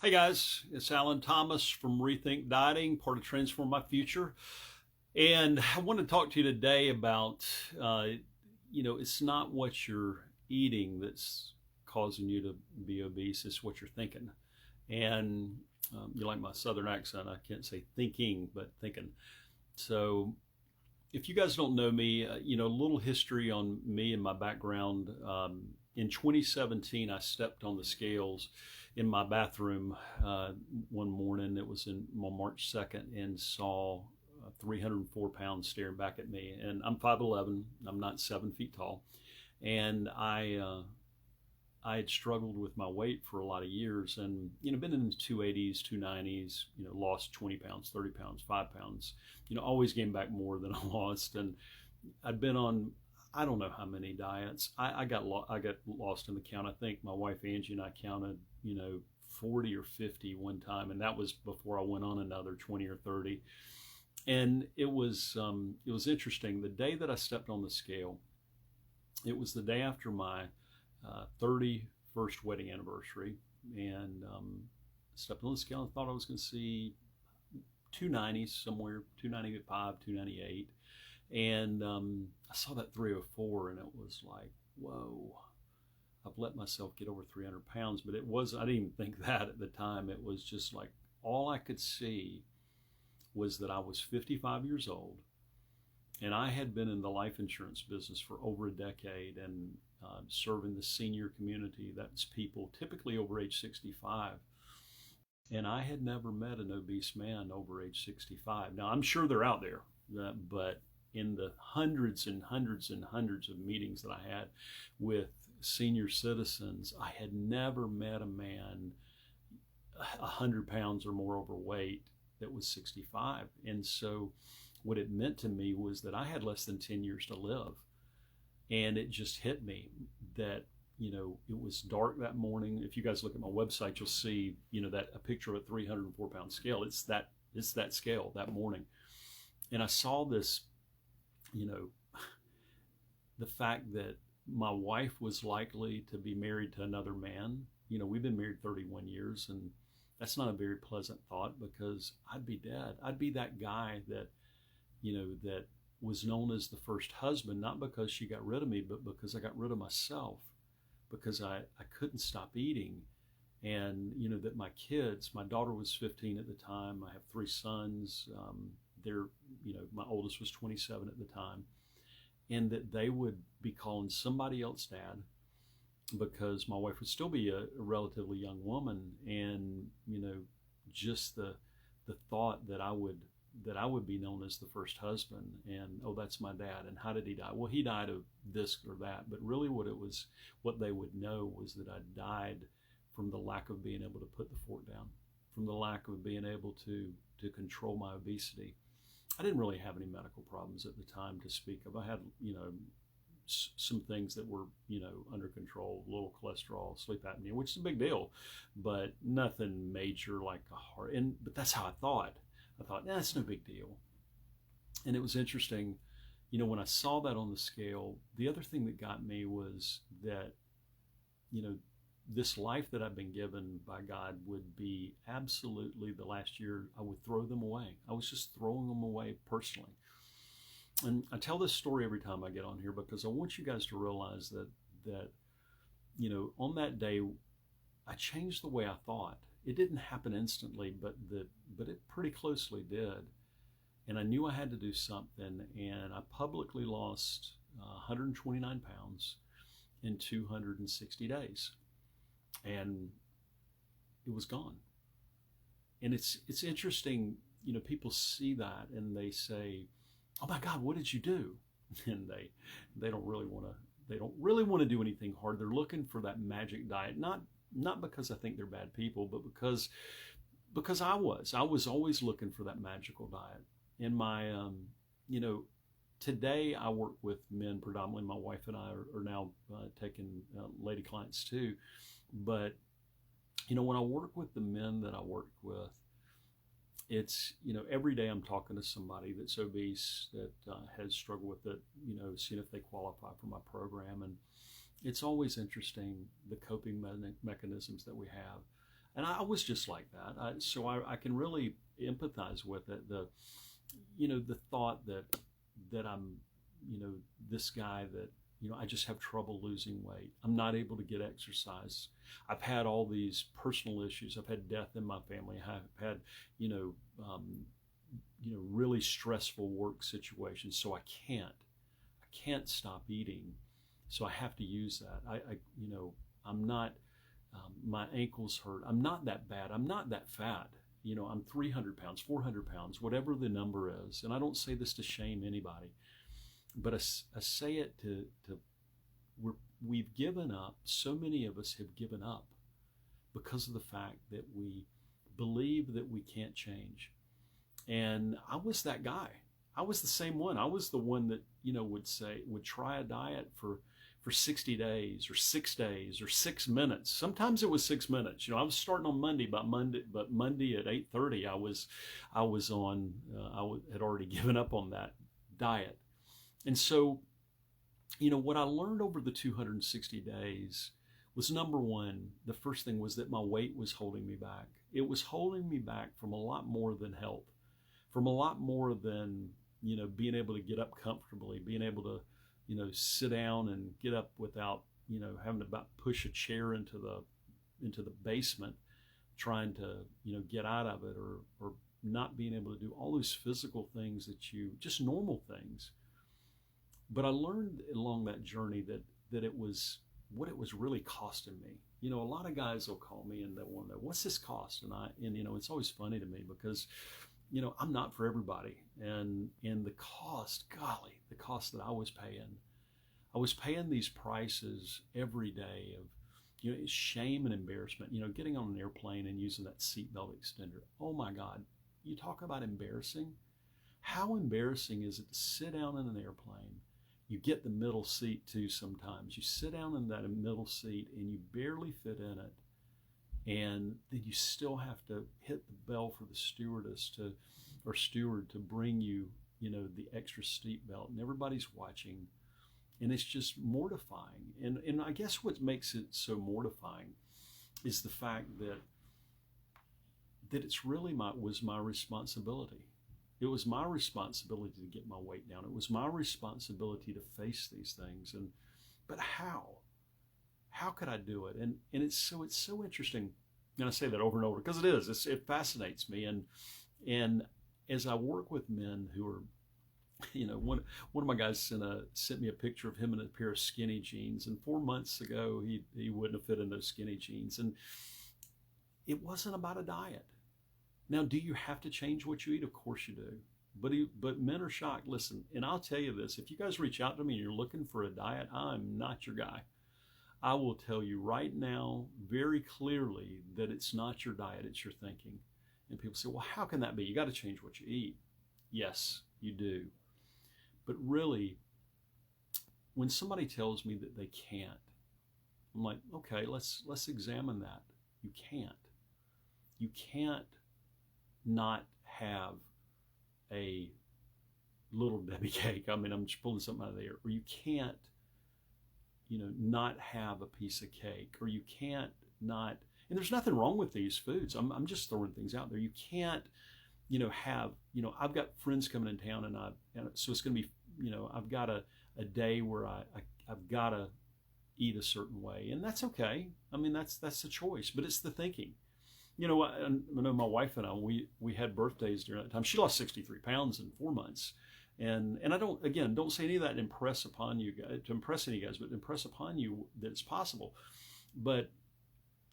Hey guys, it's Alan Thomas from Rethink Dieting, part of Transform My Future. And I want to talk to you today about, it's not what you're eating that's causing you to be obese, it's what you're thinking. And you like my southern accent, I can't say thinking, but thinking. So if you guys don't know me, a little history on me and my background. In 2017, I stepped on the scales in my bathroom one morning. It was on March 2nd, and saw 304 pounds staring back at me. And I'm 5'11". I'm not 7 feet tall. And I had struggled with my weight for a lot of years, and been in the 280s, 290s, lost 20 pounds, 30 pounds, 5 pounds, always gained back more than I lost. And I'd been on, I don't know how many diets. I got lost in the count. I think my wife Angie and I counted 40 or 50 one time, and that was before I went on another 20 or 30. And it was interesting. The day that I stepped on the scale, it was the day after my 31st wedding anniversary, and stepped on the scale and thought I was going to see 290s somewhere, 295, 298. And I saw that 304, and it was like, whoa, I've let myself get over 300 pounds. But I didn't even think that at the time. It was just like, all I could see was that I was 55 years old, and I had been in the life insurance business for over a decade, and serving the senior community. That's people typically over age 65. And I had never met an obese man over age 65. Now, I'm sure they're out there, but in the hundreds and hundreds and hundreds of meetings that I had with senior citizens, I had never met a man 100 pounds or more overweight that was 65. And so what it meant to me was that I had less than 10 years to live. And it just hit me that, it was dark that morning. If you guys look at my website, you'll see, that a picture of a 304 pound scale. It's that scale that morning. And I saw this, the fact that my wife was likely to be married to another man. We've been married 31 years, and that's not a very pleasant thought, because I'd be dead. I'd be that guy that, that was known as the first husband, not because she got rid of me, but because I got rid of myself, because I couldn't stop eating. And, that my kids, my daughter was 15 at the time. I have 3 sons. My oldest was 27 at the time. And that they would be calling somebody else dad, because my wife would still be a relatively young woman. And, just the thought that I would be known as the first husband, and, oh, that's my dad, and how did he die? Well, he died of this or that. But really what they would know was that I died from the lack of being able to put the fork down, from the lack of being able to control my obesity. I didn't really have any medical problems at the time to speak of. I had, some things that were, under control, low cholesterol, sleep apnea, which is a big deal, but nothing major like a heart. But that's how I thought. I thought, it's no big deal. And it was interesting, when I saw that on the scale, the other thing that got me was that, this life that I've been given by God would be absolutely, the last year, I would throw them away. I was just throwing them away personally. And I tell this story every time I get on here, because I want you guys to realize that on that day, I changed the way I thought. It didn't happen instantly, but it pretty closely did. And I knew I had to do something, and I publicly lost 129 pounds in 260 days. And it was gone. And it's interesting, people see that and they say, oh my God, what did you do? And they don't really want to do anything hard. They're looking for that magic diet, not because I think they're bad people, but because I was always looking for that magical diet. In my, today I work with men predominantly. My wife and I are now taking lady clients too. But, when I work with the men that I work with, it's, every day I'm talking to somebody that's obese, that has struggled with it, seeing if they qualify for my program. And it's always interesting, the coping mechanisms that we have. And I was just like that. So I can really empathize with it. The thought that I'm, this guy that, I just have trouble losing weight. I'm not able to get exercise. I've had all these personal issues. I've had death in my family. I've had, really stressful work situations. So I can't stop eating. So I have to use that. I'm not, my ankles hurt. I'm not that bad. I'm not that fat. I'm 300 pounds, 400 pounds, whatever the number is. And I don't say this to shame anybody, but I say it we've given up. So many of us have given up because of the fact that we believe that we can't change. And I was that guy. I was the same one. I was the one that, would try a diet for 60 days or 6 days or 6 minutes. Sometimes it was 6 minutes. I was starting on Monday, but Monday at 8:30, I had already given up on that diet. And so, what I learned over the 260 days was, number one, the first thing was that my weight was holding me back. It was holding me back from a lot more than health, from a lot more than, being able to get up comfortably, being able to, sit down and get up without, having to about push a chair into the basement, trying to, get out of it, or not being able to do all those physical things just normal things. But I learned along that journey that it was what it was really costing me. A lot of guys will call me and they want to know, what's this cost? And it's always funny to me because, I'm not for everybody. And the cost, golly, the cost that I was paying these prices every day of, shame and embarrassment, getting on an airplane and using that seatbelt extender. Oh my God, you talk about embarrassing. How embarrassing is it to sit down in an airplane? You get the middle seat too sometimes. You sit down in that middle seat and you barely fit in it. And then you still have to hit the bell for the steward to bring you, the extra seat belt, and everybody's watching. And it's just mortifying. And I guess what makes it so mortifying is the fact that it's really was my responsibility. It was my responsibility to get my weight down. It was my responsibility to face these things. But how? How could I do it? And it's so interesting. And I say that over and over because it is. It fascinates me. And as I work with men who are, one of my guys sent me a picture of him in a pair of skinny jeans. And 4 months ago, he wouldn't have fit in those skinny jeans. And it wasn't about a diet. Now, do you have to change what you eat? Of course you do. But men are shocked. Listen, and I'll tell you this. If you guys reach out to me and you're looking for a diet, I'm not your guy. I will tell you right now very clearly that it's not your diet, it's your thinking. And people say, well, how can that be? You got to change what you eat. Yes, you do. But really, when somebody tells me that they can't, I'm like, okay, let's examine that. You can't. You can't not have a Little Debbie cake. I mean, I'm just pulling something out of the air. Or you can't, not have a piece of cake. Or you can't not, and there's nothing wrong with these foods. I'm just throwing things out there. You can't, have, I've got friends coming in town and so it's going to be, I've got a day where I've got to eat a certain way, and that's okay. I mean, that's the choice, but it's the thinking. I know my wife and I, we had birthdays during that time. She lost 63 pounds in 4 months. And I don't say any of that to impress upon you guys, to impress any guys, but to impress upon you that it's possible. But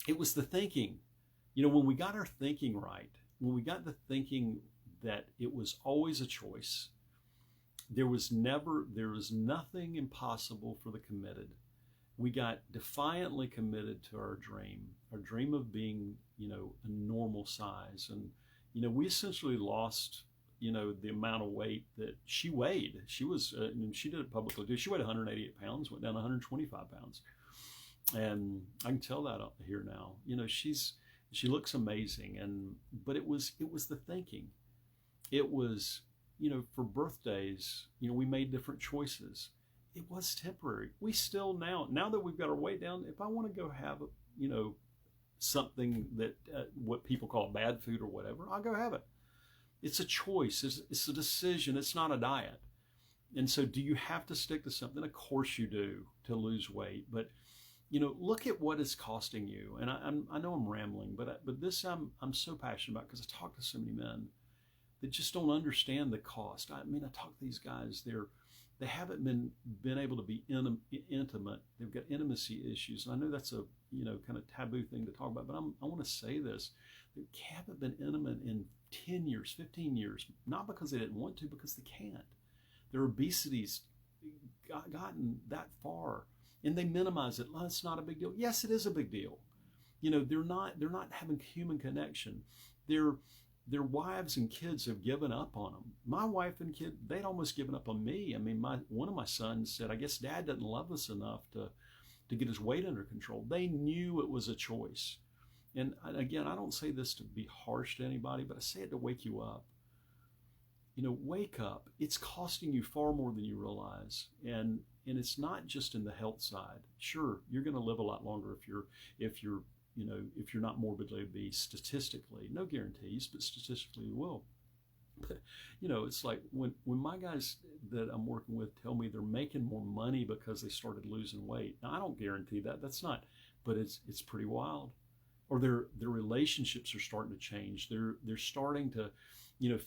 it was the thinking, when we got our thinking right, when we got the thinking that it was always a choice, there was nothing impossible for the committed. We got defiantly committed to our dream of being, a normal size. And, we essentially lost, the amount of weight that she weighed. She was, and she did it publicly too. She weighed 188 pounds, went down 125 pounds. And I can tell that up here now. She looks amazing. But it was the thinking. It was, for birthdays, we made different choices. It was temporary. We still now that we've got our weight down, if I want to go have, something that what people call bad food or whatever, I'll go have it. It's a choice. It's a decision. It's not a diet. And so do you have to stick to something? Of course you do, to lose weight. But, look at what it's costing you. And I know I'm rambling, but this I'm so passionate about, because I talk to so many men that just don't understand the cost. I talk to these guys. They haven't been able to be intimate. They've got intimacy issues. And I know that's a kind of taboo thing to talk about, but I want to say this. They haven't been intimate in 10 years, 15 years, not because they didn't want to, because they can't. Their obesity's gotten that far, and they minimize it. Oh, it's not a big deal. Yes, it is a big deal. They're not having human connection. Their wives and kids have given up on them. My wife and kid, they'd almost given up on me. One of my sons said, I guess Dad doesn't love us enough to get his weight under control. They knew it was a choice. And again, I don't say this to be harsh to anybody, but I say it to wake you up. Wake up. It's costing you far more than you realize. And it's not just in the health side. Sure, you're going to live a lot longer if you're not morbidly obese, statistically. No guarantees, but statistically you will. But, it's like when my guys that I'm working with tell me they're making more money because they started losing weight. Now, I don't guarantee that. That's not, but it's pretty wild. Or their relationships are starting to change. They're starting to,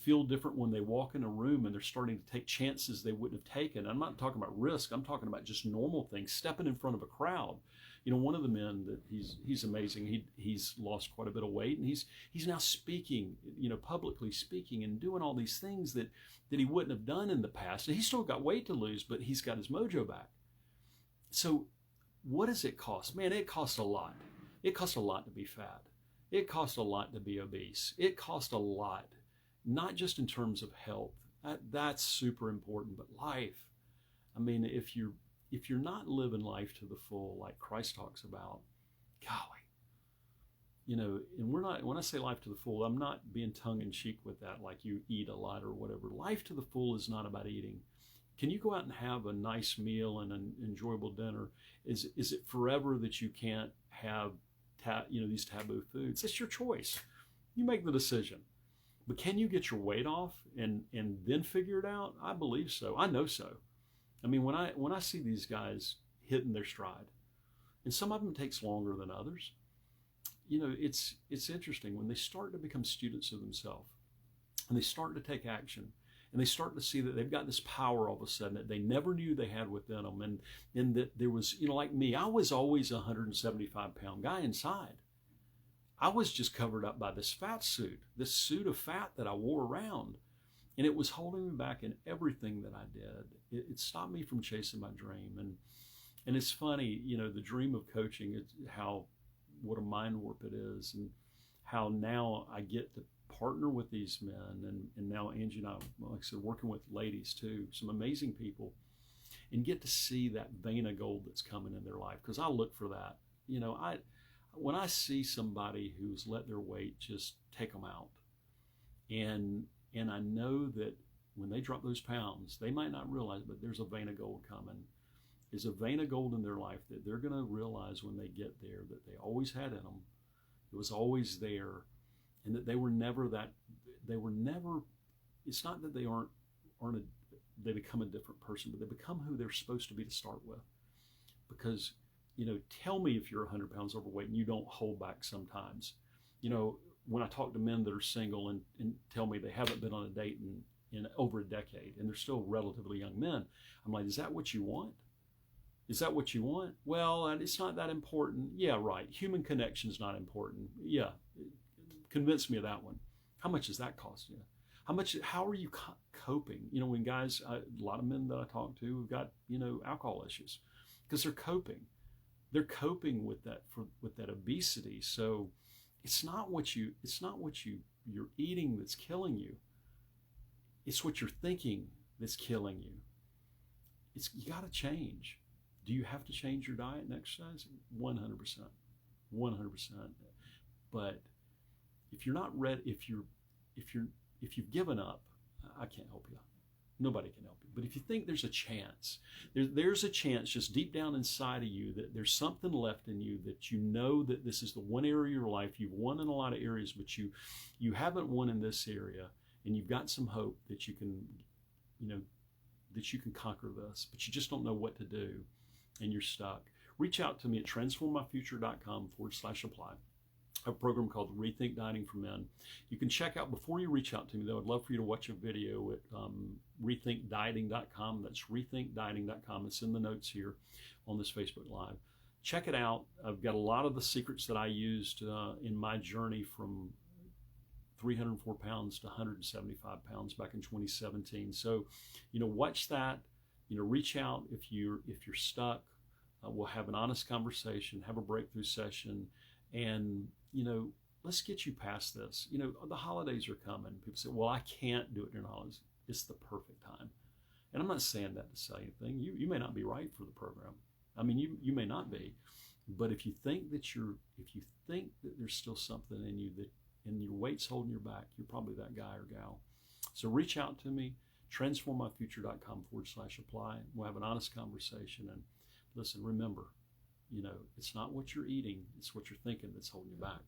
feel different when they walk in a room, and they're starting to take chances they wouldn't have taken. I'm not talking about risk. I'm talking about just normal things, stepping in front of a crowd. One of the men that he's amazing. He's lost quite a bit of weight, and he's now speaking, publicly speaking and doing all these things that he wouldn't have done in the past. And he's still got weight to lose, but he's got his mojo back. So what does it cost? Man, it costs a lot. It costs a lot to be fat. It costs a lot to be obese. It costs a lot, not just in terms of health. That's super important, but life. If you're not living life to the full, like Christ talks about, golly, and when I say life to the full, I'm not being tongue in cheek with that, like you eat a lot or whatever. Life to the full is not about eating. Can you go out and have a nice meal and an enjoyable dinner? Is it forever that you can't have these taboo foods? It's your choice. You make the decision. But can you get your weight off and then figure it out? I believe so. I know so. When I see these guys hitting their stride, and some of them takes longer than others, it's interesting when they start to become students of themselves, and they start to take action, and they start to see that they've got this power all of a sudden that they never knew they had within them, and that there was, like me, I was always a 175-pound guy inside. I was just covered up by this this suit of fat that I wore around. And it was holding me back in everything that I did. It stopped me from chasing my dream. And it's funny, the dream of coaching, what a mind warp it is, and how now I get to partner with these men, and now Angie and I, like I said, working with ladies too, some amazing people, and get to see that vein of gold that's coming in their life, because I look for that. When I see somebody who's let their weight just take them out, and I know that when they drop those pounds, they might not realize, but there's a vein of gold coming. There's a vein of gold in their life that they're going to realize when they get there that they always had in them. It was always there, and that they were never, it's not that they they become a different person, but they become who they're supposed to be to start with. Because, tell me if you're 100 pounds overweight and you don't hold back sometimes. When I talk to men that are single and tell me they haven't been on a date in over a decade, and they're still relatively young men, I'm like, is that what you want? Is that what you want? Well, it's not that important. Yeah, right. Human connection is not important. Yeah, convince me of that one. How much does that cost you? How are you coping? When guys, a lot of men that I talk to have got, alcohol issues, because they're coping. They're coping with that obesity. So it's not what you're eating that's killing you. It's what you're thinking that's killing you. You got to change. Do you have to change your diet and exercise? 100%. 100%. But if you're not ready, if you've given up, I can't help you. Nobody can help you. But if you think there's a chance, there's a chance just deep down inside of you that there's something left in you, that you know that this is the one area of your life. You've won in a lot of areas, but you haven't won in this area, and you've got some hope that you can, that you can conquer this, but you just don't know what to do, and you're stuck. Reach out to me at transformmyfuture.com/apply. A program called Rethink Dieting for Men. You can check out, before you reach out to me though, I'd love for you to watch a video at rethinkdieting.com. That's rethinkdieting.com. It's in the notes here on this Facebook Live. Check it out. I've got a lot of the secrets that I used in my journey from 304 pounds to 175 pounds back in 2017. So, watch that. Reach out if you're stuck. We'll have an honest conversation, have a breakthrough session, and let's get you past this. The holidays are coming. People say, well, I can't do it during the holidays. It's the perfect time. And I'm not saying that to say anything. You may not be right for the program. I mean, you may not be. But if you think that there's still something in you and your weight's holding you back, you're probably that guy or gal. So reach out to me, transformmyfuture.com/apply. We'll have an honest conversation. And listen, remember, it's not what you're eating, it's what you're thinking that's holding you back.